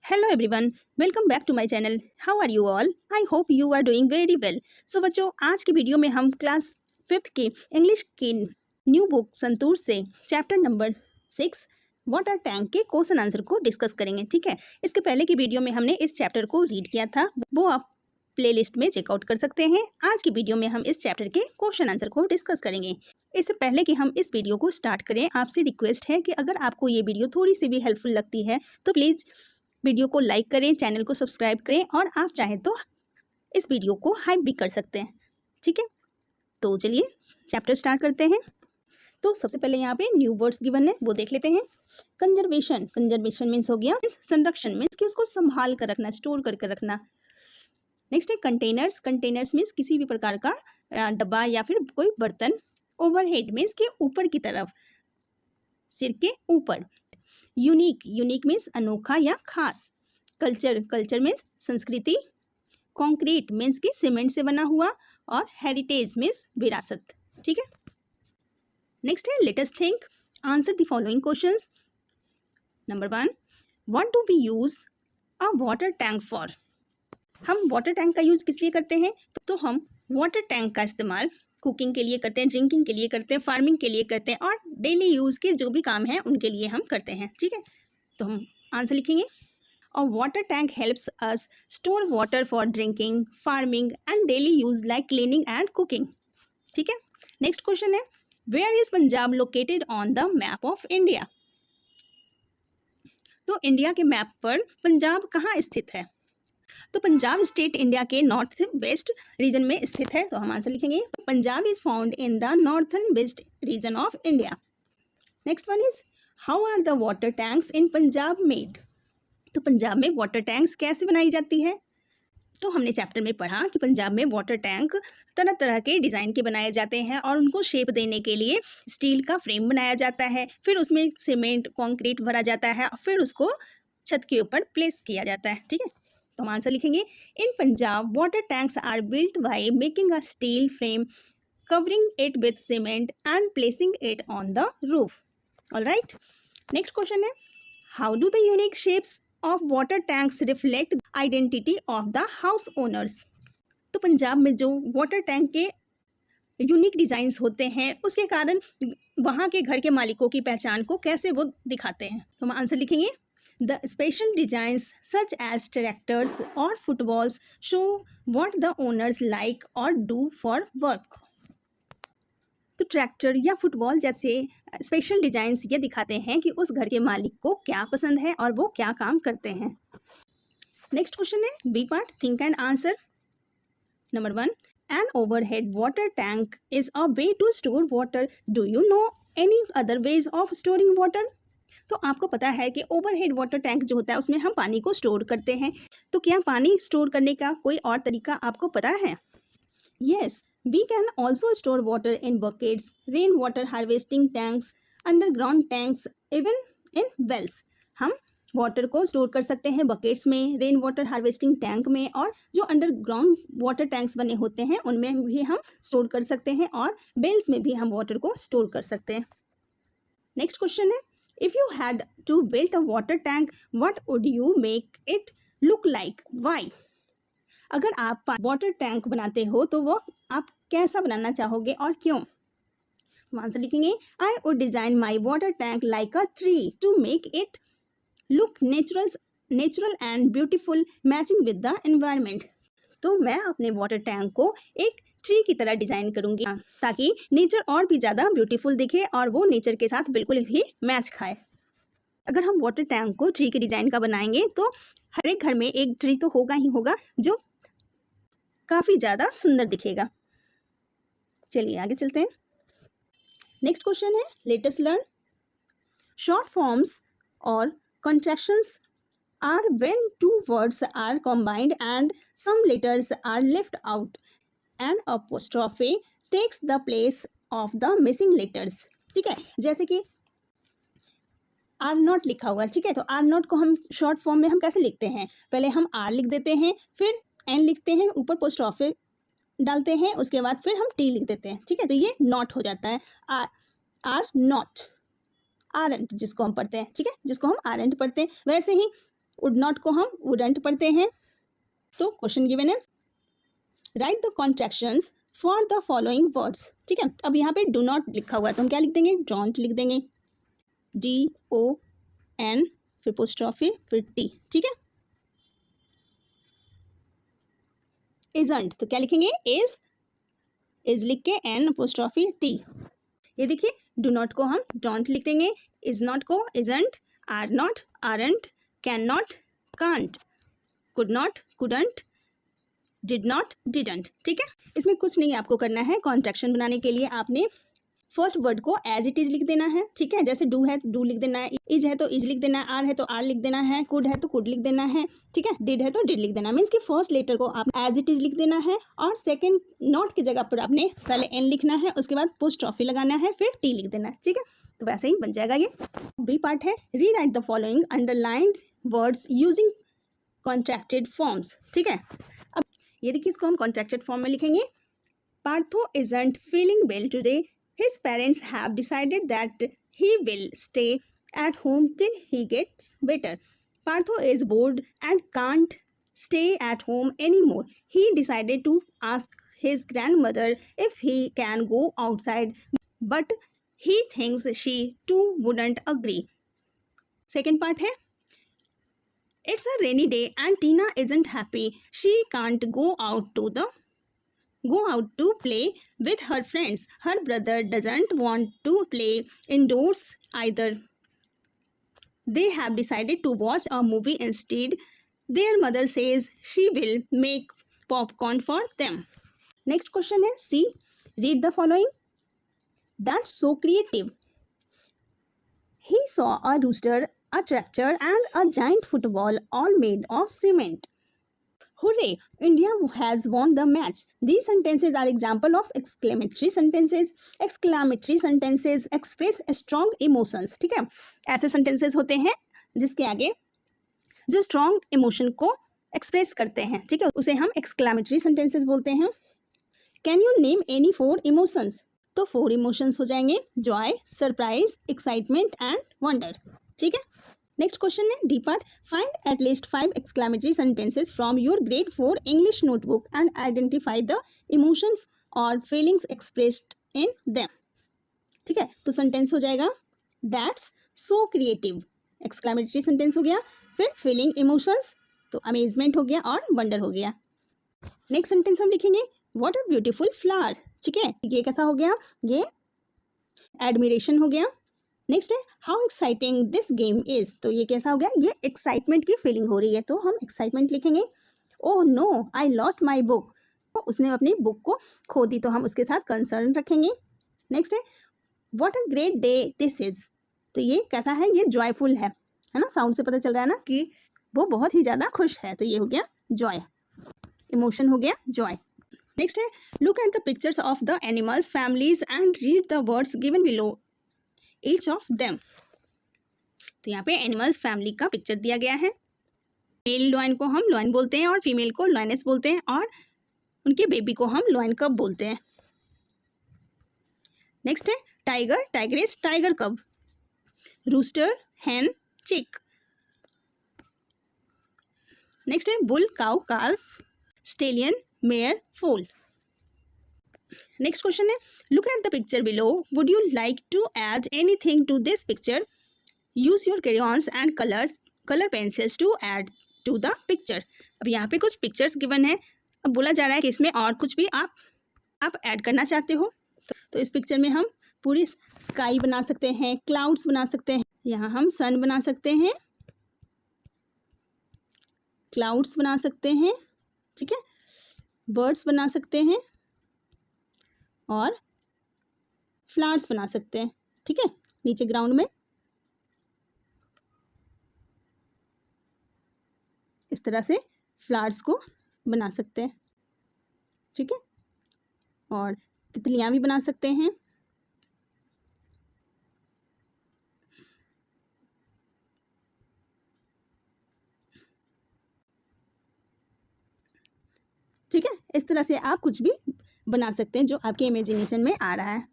Hello everyone, welcome back to my channel. How are you all? I hope you are doing very well. So बच्चों, आज की video में हम class 5th के English की new book santoor से chapter number 6 water tank के question answer को डिस्कस करेंगे। ठीक है, इसके पहले की वीडियो में हमने इस चैप्टर को रीड किया था, वो आप प्लेलिस्ट में चेकआउट कर सकते हैं। आज की वीडियो में हम इस चैप्टर के क्वेश्चन आंसर को डिस्कस करेंगे। इससे पहले कि हम इस वीडियो को स्टार्ट करें, आपसे रिक्वेस्ट है कि अगर आपको ये वीडियो थोड़ी सी भी हेल्पफुल लगती है तो प्लीज़ वीडियो को लाइक करें, चैनल को सब्सक्राइब करें और आप चाहें तो इस वीडियो को हाइप भी कर सकते हैं। ठीक है, तो चलिए चैप्टर स्टार्ट करते हैं। तो सबसे पहले यहाँ पे न्यू वर्ड्स गिवन है, वो देख लेते हैं। कंजर्वेशन, कंजर्वेशन मीन्स हो गया संरक्षण, मीन्स कि उसको संभाल कर रखना, स्टोर करके रखना। नेक्स्ट है कंटेनर्स, कंटेनर्स मीन्स किसी भी प्रकार का डब्बा या फिर कोई बर्तन। ओवरहेड मीन्स कि ऊपर की तरफ, सिर के ऊपर। यूनिक, यूनिक मीन्स अनोखा या खास। कल्चर, कल्चर मीन्स संस्कृति। कॉन्क्रीट मीन्स कि सीमेंट से बना हुआ। और हेरिटेज मीन्स विरासत। ठीक है, नेक्स्ट है let us think, answer the following questions. Number 1, what do we use a water tank for? हम वाटर टैंक का यूज किस लिए करते हैं? तो हम वाटर टैंक का इस्तेमाल कुकिंग के लिए करते हैं, ड्रिंकिंग के लिए करते हैं, फार्मिंग के लिए करते हैं और डेली यूज़ के जो भी काम हैं उनके लिए हम करते हैं। ठीक है, तो हम आंसर लिखेंगे। और water tank helps us store water for drinking, farming and daily use like cleaning and cooking. ठीक है, नेक्स्ट क्वेश्चन है, where is Punjab located on the map of India? तो इंडिया के मैप पर पंजाब कहाँ स्थित है? तो पंजाब स्टेट इंडिया के नॉर्थ वेस्ट रीजन में स्थित है, तो हम आंसर लिखेंगे Punjab is found in the northern west region of India. Next one is, how are the water tanks in Punjab made? तो पंजाब में वाटर टैंक्स कैसे बनाई जाती है? तो हमने चैप्टर में पढ़ा कि पंजाब में वाटर टैंक तरह तरह के डिज़ाइन के बनाए जाते हैं और उनको शेप देने के लिए स्टील का फ्रेम बनाया जाता है, फिर उसमें सीमेंट कंक्रीट भरा जाता है और फिर उसको छत के ऊपर प्लेस किया जाता है। ठीक है, तो हम आंसर लिखेंगे, in Punjab water tanks are built by making a steel frame, covering it with cement and placing it on the roof. Alright, next question है, how do the unique shapes of water tanks reflect identity of the house owners? तो पंजाब में जो water tank के unique designs होते हैं उसके कारण वहाँ के घर के मालिकों की पहचान को कैसे वो दिखाते हैं? तो हम आंसर लिखेंगे, the special designs such as tractors or footballs show what the owners like or do for work. तो ट्रैक्टर या फुटबॉल जैसे स्पेशल डिजाइंस ये दिखाते हैं कि उस घर के मालिक को क्या पसंद है और वो क्या काम करते हैं। नेक्स्ट क्वेश्चन है B part, think and answer. Number 1, an overhead water tank is a way to store water. Do you know any other ways of storing water? तो आपको पता है कि ओवरहेड वाटर टैंक जो होता है उसमें हम पानी को स्टोर करते हैं, तो क्या पानी स्टोर करने का कोई और तरीका आपको पता है? Yes, we can also store water in buckets, rain water harvesting tanks, underground tanks, even in wells. हम वाटर को स्टोर कर सकते हैं बकेट्स में, रेन वाटर हार्वेस्टिंग टैंक में, और जो अंडरग्राउंड वाटर टैंक्स बने होते हैं उनमें भी हम स्टोर कर सकते हैं और बेल्स में भी हम वाटर को स्टोर कर सकते हैं। नेक्स्ट क्वेश्चन है, if you had to build a water tank, what would you make it look like? Why? अगर आप वाटर टैंक बनाते हो तो वो आप कैसा बनाना चाहोगे और क्यों? हम आंसर लिखेंगे, I would design my water tank like a tree to make it look natural and beautiful, matching with the environment. तो मैं अपने वाटर टैंक को एक ट्री की तरह डिज़ाइन करूँगी ताकि नेचर और भी ज़्यादा ब्यूटीफुल दिखे और वो नेचर के साथ बिल्कुल भी मैच खाए। अगर हम वाटर टैंक को ट्री के डिज़ाइन का बनाएंगे तो हर एक घर में एक ट्री तो होगा ही होगा जो काफ़ी ज़्यादा सुंदर दिखेगा। चलिए आगे चलते हैं। नेक्स्ट क्वेश्चन है, let us learn. Short forms और contractions are when two words are combined and some letters are left out. An apostrophe takes the place of the missing letters. ठीक है, जैसे कि आर नॉट लिखा हुआ, ठीक है, तो आर नॉट को हम शॉर्ट फॉर्म में हम कैसे लिखते हैं? पहले हम आर लिख देते हैं, फिर एन लिखते हैं, ऊपर पोस्टॉफे डालते हैं, उसके बाद फिर हम टी लिख देते हैं। ठीक है, तो ये नॉट हो जाता है, आर नॉट, आर एंट जिसको हम पढ़ते हैं। ठीक है, जिसको हम आर एंट पढ़ते हैं। वैसे ही वुड नॉट को हम वुडंट पढ़ते हैं। तो क्वेश्चन गिवन है, right the contractions for the following words. ठीक है, अब यहाँ पे डू नॉट लिखा हुआ है तो हम क्या लिख देंगे, डोंट लिख देंगे, DON फिर पोस्ट्रॉफी फिर T। ठीक है, इजंट तो क्या लिखेंगे, इज लिख के N पोस्ट्रॉफी T। ये देखिए, डू नॉट को हम डोंट लिख देंगे, इज नॉट को isn't, are not aren't, can not can't, could not couldn't, did not didn't. ठीक है, इसमें कुछ नहीं आपको करना है। कॉन्ट्रैक्शन बनाने के लिए आपने फर्स्ट वर्ड को एज इट इज लिख देना है। ठीक है, जैसे डू है तो डू लिख देना है, इज है तो इज लिख देना है, आर है तो आर लिख देना है, कुड है तो कुड लिख देना है। ठीक है, डिड है तो डिड लिख देना है। मीन्स कि फर्स्ट लेटर को आप एज इट इज लिख देना है और सेकंड नॉट की जगह पर आपने पहले एन लिखना है, उसके बाद पोस्ट्रॉफी लगाना है, फिर टी लिख देना है। ठीक है, तो वैसे ही बन जाएगा। ये बी पार्ट है, rewrite the following underlined words using contracted forms. ठीक है, अब ये देखिए, इसको हम कॉन्ट्रैक्टेड फॉर्म में लिखेंगे। Partho isn't feeling well today, his parents have decided that he will stay at home till he gets better. Partho is bored and can't stay at home anymore. He decided to ask his grandmother if he can go outside, but he thinks she too wouldn't agree. Second part है, it's a rainy day and Tina isn't happy. She can't go out to play with her friends. Her brother doesn't want to play indoors either. They have decided to watch a movie instead. Their mother says she will make popcorn for them. Next question is C. Read the following. That's so creative. He saw a rooster, a tractor, and a giant football all made of cement. Hooray! India has won the match. These sentences are example of exclamatory sentences. Exclamatory sentences express strong emotions. ठीक है, ऐसे sentences होते हैं जिसके आगे जो strong emotion को express करते हैं। ठीक है, उसे हम exclamatory sentences बोलते हैं। Can you name any 4 emotions? तो 4 emotions हो जाएंगे, joy, surprise, excitement and wonder। ठीक है, नेक्स्ट क्वेश्चन है D part, find at least 5 exclamatory sentences from your grade 4 English notebook and identify the emotion और feelings expressed in them. ठीक है, तो सेंटेंस हो जाएगा that's so creative, exclamatory sentence हो गया, फिर फीलिंग इमोशंस तो अमेजमेंट हो गया और वंडर हो गया। नेक्स्ट सेंटेंस हम लिखेंगे व्हाट अ ब्यूटीफुल फ्लावर। ठीक है, ये कैसा हो गया, ये एडमिरेशन हो गया। नेक्स्ट है how exciting this game is, तो ये कैसा हो गया, ये एक्साइटमेंट की फीलिंग हो रही है तो हम एक्साइटमेंट लिखेंगे। Oh no I lost my book, उसने अपनी बुक को खो दी तो हम उसके साथ कंसर्न रखेंगे। नेक्स्ट है what a great day this is, तो ये कैसा है, ये जॉयफुल है ना, साउंड से पता चल रहा है ना कि वो बहुत ही ज़्यादा खुश है, तो ये हो गया जॉय, इमोशन हो गया जॉय। नेक्स्ट है look at the pictures of the animals families and read the words given below each of them. तो यहाँ पे एनिमल्स फैमिली का पिक्चर दिया गया है। मेल लॉयन को हम लॉयन बोलते हैं और फीमेल को लॉयनेस बोलते हैं और उनके बेबी को हम लॉयन कब बोलते हैं। नेक्स्ट है tiger, tigress, tiger cub, rooster, hen, chick. Next है bull, cow, calf, stallion, mare, foal. Next question है look at the picture below, would you like to add anything to this picture, use your crayons and colour pencils to add to the picture. अब यहाँ पे कुछ pictures given है, अब बोला जा रहा है कि इसमें और कुछ भी आप ऐड करना चाहते हो तो इस पिक्चर में हम पूरी स्काई बना सकते हैं, क्लाउड्स बना सकते हैं, यहाँ हम सन बना सकते हैं, क्लाउड्स बना सकते हैं, ठीक है, बर्ड्स बना सकते हैं और फ्लावर्स बना सकते हैं। ठीक है, नीचे ग्राउंड में इस तरह से फ्लावर्स को बना सकते हैं। ठीक है, और तितलियां भी बना सकते हैं। ठीक है, इस तरह से आप कुछ भी बना सकते हैं जो आपके इमेजिनेशन में आ रहा है।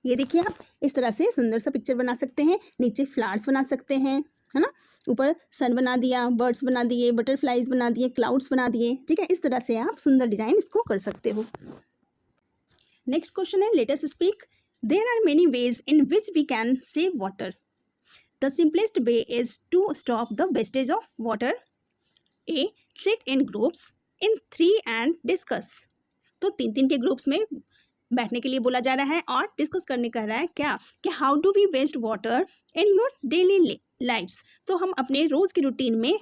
ये देखिए, आप इस तरह से सुंदर सा पिक्चर बना सकते हैं, नीचे फ्लावर्स बना सकते हैं, है ना। ऊपर सन बना दिया, बर्ड्स बना दिए, बटरफ्लाइज बना दिए, क्लाउड्स बना दिए, ठीक है। इस तरह से आप सुंदर डिजाइन इसको कर सकते हो। नेक्स्ट क्वेश्चन है, let us speak. There are many ways in which we can save water. The simplest way is to stop the wastage of water. A, sit in groups in 3 and discuss. तो 3 के groups में बैठने के लिए बोला जा रहा है और डिस्कस करने कह रहा है क्या कि how do we waste water in your daily lifes. तो हम अपने रोज की रूटीन में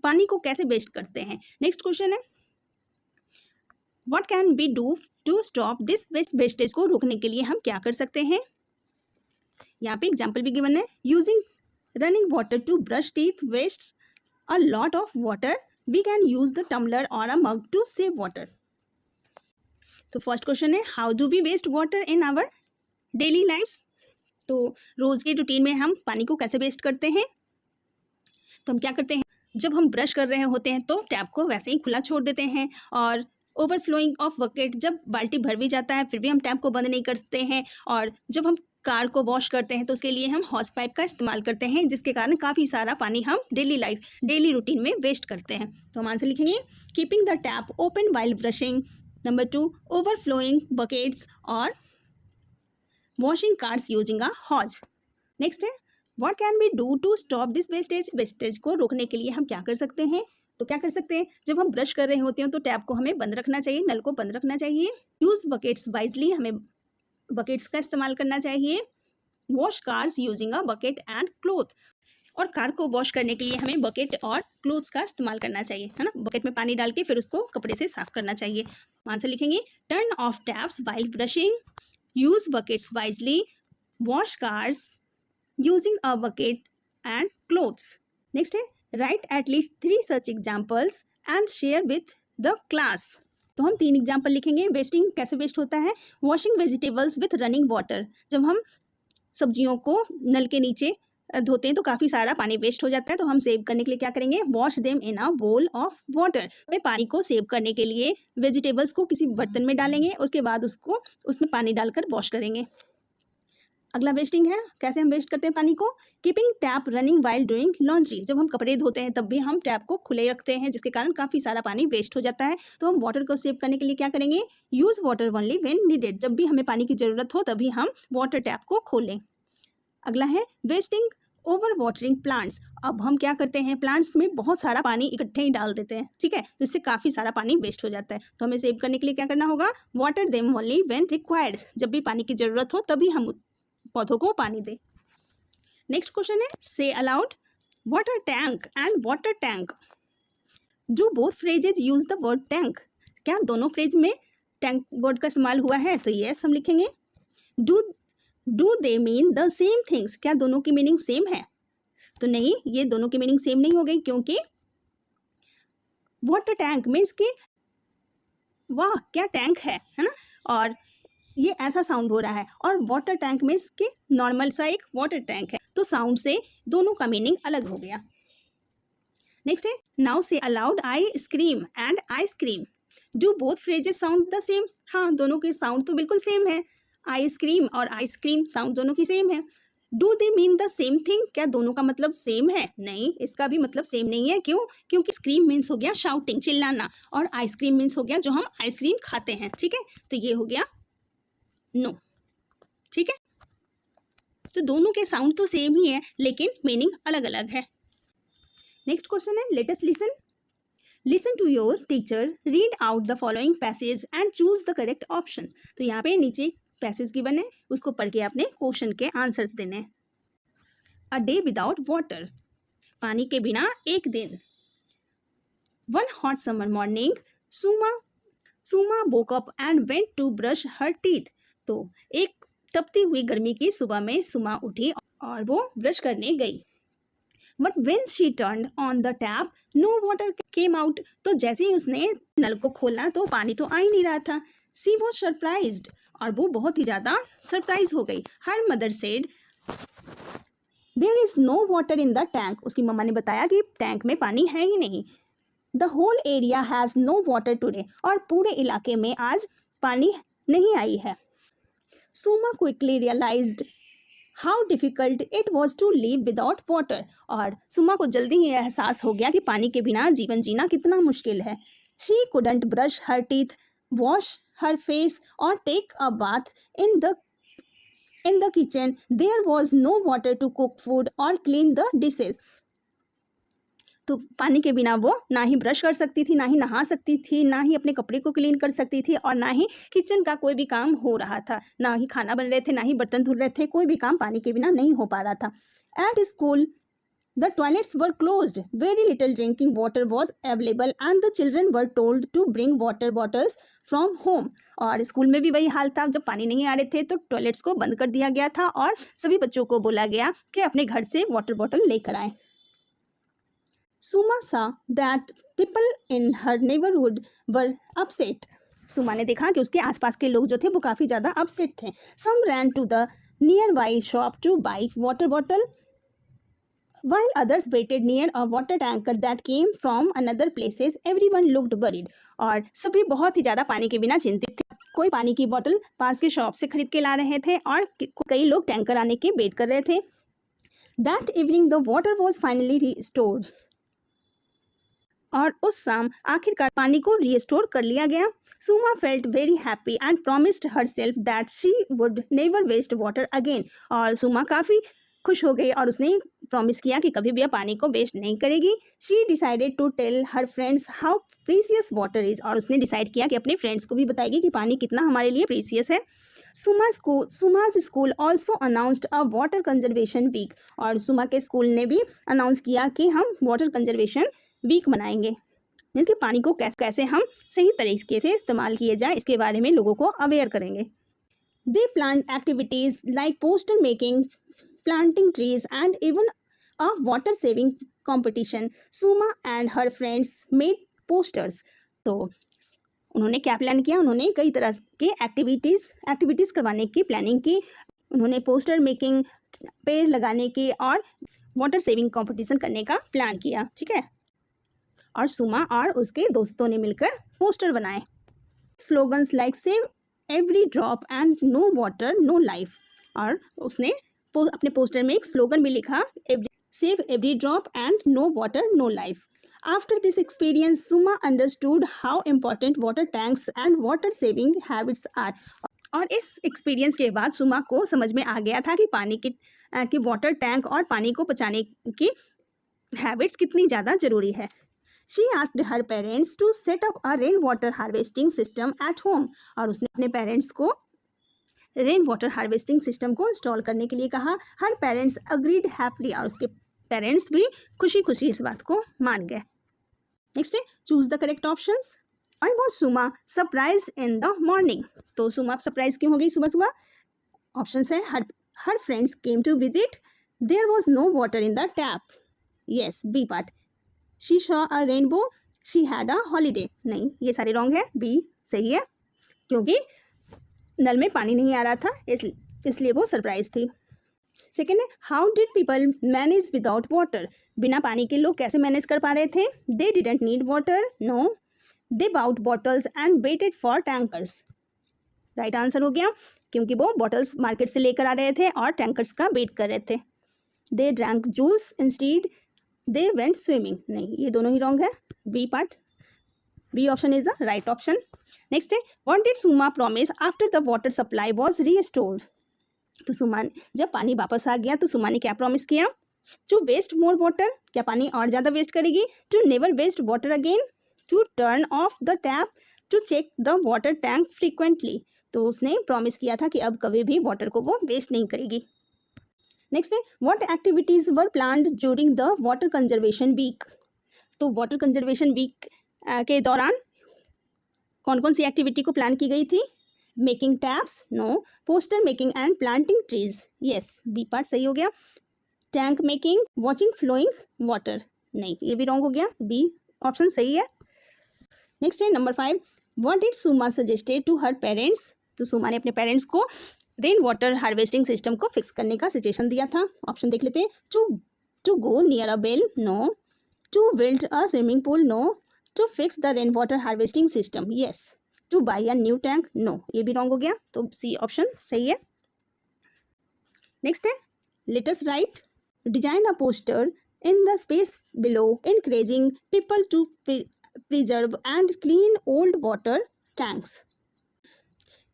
पानी को कैसे वेस्ट करते हैं। नेक्स्ट क्वेश्चन है, what can we do to stop this wastage. को रोकने के लिए हम क्या कर सकते हैं। यहाँ पे एग्जाम्पल भी गिवन है, using running water to brush teeth waste a lot of water, we can use the tumbler और a mug to save water. तो फर्स्ट क्वेश्चन है, how do we waste water in our daily lifes. तो रोज़ की routine में हम पानी को कैसे वेस्ट करते हैं। तो हम क्या करते हैं, जब हम ब्रश कर रहे होते हैं तो टैप को वैसे ही खुला छोड़ देते हैं, और ओवरफ्लोइंग ऑफ बकेट, जब बाल्टी भर भी जाता है फिर भी हम टैप को बंद नहीं करते हैं। और जब हम कार को वॉश करते हैं तो उसके लिए हम हॉस पाइप का इस्तेमाल करते हैं, जिसके कारण काफ़ी सारा पानी हम डेली रूटीन में वेस्ट करते हैं। तो हम आंसर लिखेंगे, keeping the tap open while brushing. Number 2, overflowing buckets और washing cars using a hose. Next है, what can we do to stop this wastage को रोकने के लिए हम क्या कर सकते हैं। तो क्या कर सकते हैं, जब हम ब्रश कर रहे होते हैं तो टैप को हमें बंद रखना चाहिए, नल को बंद रखना चाहिए। यूज बकेट्स वाइजली, हमें बकेट्स का इस्तेमाल करना चाहिए। Wash cars using a bucket and cloth, और कार को वॉश करने के लिए हमें बकेट और क्लोथ्स का इस्तेमाल करना चाहिए, है ना। बकेट में पानी डाल के फिर उसको कपड़े से साफ करना चाहिए। आंसर लिखेंगे, turn off taps while brushing, use buckets wisely, wash cars using a bucket and cloths. Next है, write at least 3 such examples and share with the class. तो हम 3 एग्जाम्पल लिखेंगे। वेस्टिंग कैसे वेस्ट होता है, washing vegetables with running water, जब हम सब्जियों को नल के नीचे धोते हैं तो काफ़ी सारा पानी वेस्ट हो जाता है, तो हम सेव करने के लिए क्या करेंगे, wash them in a bowl of water. हमें पानी को सेव करने के लिए वेजिटेबल्स को किसी बर्तन में डालेंगे, उसके बाद उसको उसमें पानी डालकर वॉश करेंगे। अगला वेस्टिंग है, कैसे हम वेस्ट करते हैं पानी को, keeping tap running while doing laundry, जब हम कपड़े धोते हैं तब भी हम टैप को खुले रखते हैं, जिसके कारण काफ़ी सारा पानी वेस्ट हो जाता है। तो हम वाटर को सेव करने के लिए क्या करेंगे, use water only when needed, जब भी हमें पानी की ज़रूरत हो तभी हम वाटर टैप को खोलें। अगला है, वेस्टिंग ओवर वाटरिंग प्लांट्स, अब हम क्या करते हैं, प्लांट्स में बहुत सारा पानी इकट्ठे ही डाल देते हैं, ठीक है, जिससे काफ़ी सारा पानी वेस्ट हो जाता है। तो हमें सेव करने के लिए क्या करना होगा, water them only when required, जब भी पानी की ज़रूरत हो तभी हम पौधों को पानी दें। नेक्स्ट क्वेश्चन है, से allowed water tank and water tank, do both phrases use the word tank. क्या दोनों फ्रेज में टैंक वर्ड का इस्तेमाल हुआ है, तो यस हम लिखेंगे। Do they mean the same things, क्या दोनों की मीनिंग सेम है, तो नहीं, ये दोनों की मीनिंग सेम नहीं हो गई, क्योंकि वाटर टैंक मीन्स कि वाह क्या टैंक है ना, और ये ऐसा साउंड हो रहा है, और वाटर टैंक मीन्स कि नॉर्मल सा एक वाटर टैंक है, तो साउंड से दोनों का मीनिंग अलग हो गया। नेक्स्ट है, नाउ से allowed I scream and ice cream, do both phrases sound the same. हाँ, दोनों के साउंड तो बिल्कुल सेम है, आइसक्रीम और आइसक्रीम साउंड दोनों की सेम है। Do they mean the same thing, क्या दोनों का मतलब सेम है, नहीं, इसका भी मतलब सेम नहीं है। क्यों, क्योंकि स्क्रीम मीन्स हो गया शाउटिंग, चिल्लाना, और आइसक्रीम मीन्स हो गया जो हम आइसक्रीम खाते हैं, ठीक है, तो ये हो गया नो, ठीक है। तो दोनों के साउंड तो सेम ही है लेकिन मीनिंग अलग अलग है। नेक्स्ट क्वेश्चन है, let us listen to your teacher read out the following passage and choose the correct options. तो यहाँ पे नीचे पैसेज गिवन है, उसको पढ़ के आपने क्वेश्चन के आंसर्स देने हैं। अ डे विदाउट वाटर, पानी के बिना एक दिन। One hot summer morning, Suma woke up and went to brush her teeth। तो एक तपती हुई गर्मी की सुबह में सुमा उठी और वो ब्रश करने गई। But when she turned on the tap, no water came out। तो जैसे ही उसने नल को खोला तो पानी तो आ ही नहीं रहा था। She was surprised, और वो बहुत ही ज़्यादा सरप्राइज हो गई। Her mother said, there is no water in the tank। उसकी मम्मा ने बताया कि टैंक में पानी है ही नहीं। The whole area has no water today। और पूरे इलाके में आज पानी नहीं आई है। Suma quickly realized how difficult it was to live without water. और सुमा को जल्दी ही एहसास हो गया कि पानी के बिना जीवन जीना कितना मुश्किल है। She couldn't brush her teeth, wash her face और take a bath in the kitchen. There was no water to cook food or clean the dishes. तो पानी के बिना वो ना ही ब्रश कर सकती थी, ना ही नहा सकती थी, ना ही अपने कपड़े को क्लीन कर सकती थी और ना ही किचन का कोई भी काम हो रहा था, ना ही खाना बन रहे थे, ना ही बर्तन धुल रहे थे। कोई भी काम पानी के बिना नहीं हो पा रहा था। At school the toilets were closed. Very little drinking water was available and the children were told to bring water bottles from home. और स्कूल में भी वही हाल था। जब पानी नहीं आ रहे थे तो टॉयलेट्स को बंद कर दिया गया था और सभी बच्चों को बोला गया कि अपने घर से वाटर बॉटल लेकर आएं। सुमा saw that people in her neighborhood were upset. सुमा ने देखा कि उसके आसपास के लोग जो थे वो काफ़ी ज़्यादा अपसेट थे। Some ran to the nearby shop to buy water bottle, while others waited near a water tanker that came from another places. Everyone looked worried. और सभी बहुत ही ज़्यादा पानी के बिना चिंतित थे। कोई पानी की बोतल पास के शॉप से खरीद के ला रहे थे और कई लोग टैंकर आने के वेट कर रहे थे। That evening the water was finally restored. और उस शाम आखिरकार पानी को रिस्टोर कर लिया गया। Suma felt very happy and promised herself that she would never waste water again. और सुमा काफ़ी खुश हो गई और उसने प्रॉमिस किया कि कभी भी अब पानी को वेस्ट नहीं करेगी। She decided to tell her friends how precious water is. और उसने डिसाइड किया कि अपने फ्रेंड्स को भी बताएगी कि पानी कितना हमारे लिए प्रीसियस है। Suma's school also announced a water conservation week. और सुमा के स्कूल ने भी अनाउंस किया कि हम वाटर कंजर्वेशन वीक मनाएंगे। मीन्स कि पानी को कैसे हम सही तरीके से इस्तेमाल किए जाए इसके बारे में लोगों को अवेयर करेंगे। दे plan activities like poster making, planting trees and even a water saving competition. Suma and her friends made posters. तो उन्होंने क्या प्लान किया? उन्होंने कई तरह के एक्टिविटीज़ करवाने की प्लानिंग की। उन्होंने पोस्टर मेकिंग, पेड़ लगाने की और वाटर सेविंग कंपटीशन करने का प्लान किया। ठीक है। और सुमा और उसके दोस्तों ने मिलकर पोस्टर बनाए। Slogans like save every drop and no water no life. और उसने अपने पोस्टर में एक स्लोगन भी लिखा, save every drop and no water no life. After this experience Suma understood how important water tanks and water saving habits are. और इस experience के बाद सुमा को समझ में आ गया था कि पानी की वाटर टैंक और पानी को बचाने की हैबिट्स कितनी ज़्यादा ज़रूरी है। She asked her parents to set up a rain water harvesting system at home. और उसने अपने पेरेंट्स को रेन वाटर हार्वेस्टिंग सिस्टम को इंस्टॉल करने के लिए कहा। Her parents agreed happily. और उसके पेरेंट्स भी खुशी खुशी इस बात को मान गए। नेक्स्ट है choose the correct options. I was Suma surprise in the morning. तो सुमा सरप्राइज क्यों हो गई सुबह सुबह? ऑप्शन है her friends came to visit, there was no water in the tap. Yes, B part. She saw a rainbow, she had a holiday. नहीं, ये सारे रॉन्ग है। बी सही है क्योंकि नल में पानी नहीं आ रहा था इसलिए वो सरप्राइज थी। सेकेंड है how did people manage without water. बिना पानी के लोग कैसे मैनेज कर पा रहे थे? They didn't need water, no. They bought bottles and waited for tankers. Right answer हो गया क्योंकि वो बॉटल्स मार्केट से लेकर आ रहे थे और टैंकर्स का वेट कर रहे थे। They drank juice instead they went swimming. नहीं, ये दोनों ही रॉन्ग है। B part, B option is the right option. Next है what did Suma promise after the water supply was restored. तो सुमा जब पानी वापस आ गया तो सुमा ने क्या प्रॉमिस किया? टू वेस्ट मोर वाटर, क्या पानी और ज़्यादा वेस्ट करेगी? To never waste water again, to turn off the tap, to check the water tank frequently. तो उसने प्रॉमिस किया था कि अब कभी भी वाटर को वो वेस्ट नहीं करेगी। नेक्स्ट है what activities were planned during the water conservation week. तो वाटर कंजर्वेशन वीक के दौरान कौन कौन सी एक्टिविटी को प्लान की गई थी? Making taps, no. Poster making and planting trees, yes, B part सही हो गया। Tank making, watching flowing water, नहीं, ये भी रॉन्ग हो गया। बी ऑप्शन सही है। नेक्स्ट है number 5 what did Suma suggested to her parents. तो सुमा ने अपने पेरेंट्स को रेन वाटर हार्वेस्टिंग सिस्टम को फिक्स करने का सजेशन दिया था। ऑप्शन देख लेते हैं। To go near a well, no. To build a swimming pool, no. To fix the rain water harvesting system, yes. To buy a new tank, no. ये भी रॉन्ग हो गया, तो सी ऑप्शन सही है। नेक्स्ट है let us right, design a poster in the space below, encouraging people to preserve and clean old water tanks.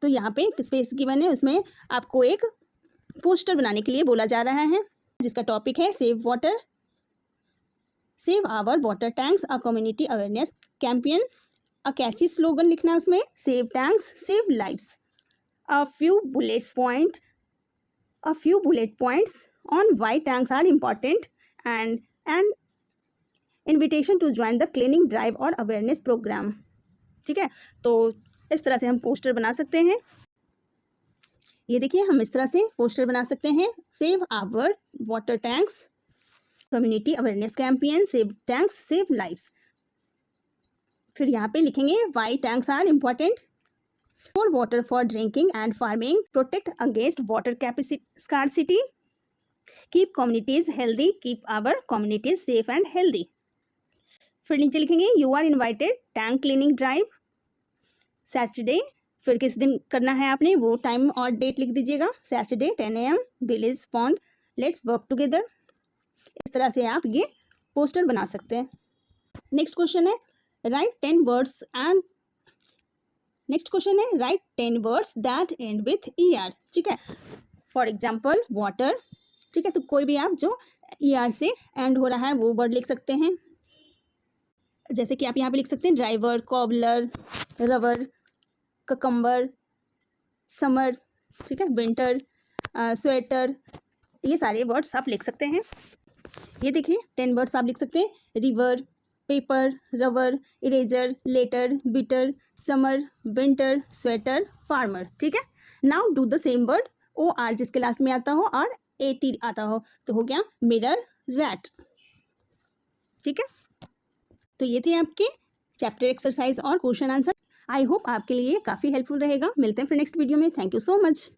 तो यहाँ पे स्पेस गिवन है, उसमें आपको एक पोस्टर बनाने के लिए बोला जा रहा है जिसका टॉपिक है save water, save our water tanks, a community awareness campaign. A catchy slogan लिखना है उसमें, save tanks save lives. A few bullet points on why tanks are important and an invitation to join the cleaning drive और awareness program. ठीक है, तो इस तरह से हम पोस्टर बना सकते हैं। ये देखिए, हम इस तरह से पोस्टर बना सकते हैं, save our water tanks, community awareness campaign, save tanks save lives. फिर यहाँ पे लिखेंगे why tanks are important, for water for drinking and farming, protect against water scarcity, keep communities healthy, keep our communities safe and healthy. फिर नीचे लिखेंगे you are invited tank cleaning drive Saturday. फिर किस दिन करना है आपने, वो टाइम और डेट लिख दीजिएगा, Saturday 10 AM, village pond, let's work together. इस तरह से आप ये पोस्टर बना सकते हैं। नेक्स्ट क्वेश्चन है right 10 words that and with ER। ठीक है, फॉर एग्जाम्पल वाटर। ठीक है, तो कोई भी आप जो ER से एंड हो रहा है वो वर्ड लिख सकते हैं, जैसे कि आप यहाँ पे लिख सकते हैं driver, cobbler, rubber, cucumber, summer. ठीक है, विंटर, स्वेटर, ये सारे वर्ड्स आप लिख सकते हैं। ये देखिए 10 वर्ड्स आप लिख सकते हैं, river, paper, rubber, eraser, letter, bitter, summer, winter, sweater, farmer. ठीक है, now do the same word, OR जिसके लास्ट में आता हो और AT आता हो, तो हो गया मिरर, रैट। ठीक है, तो ये थे आपके चैप्टर एक्सरसाइज और क्वेश्चन आंसर। आई होप आपके लिए काफ़ी हेल्पफुल रहेगा। मिलते हैं फिर नेक्स्ट वीडियो में। Thank you so much.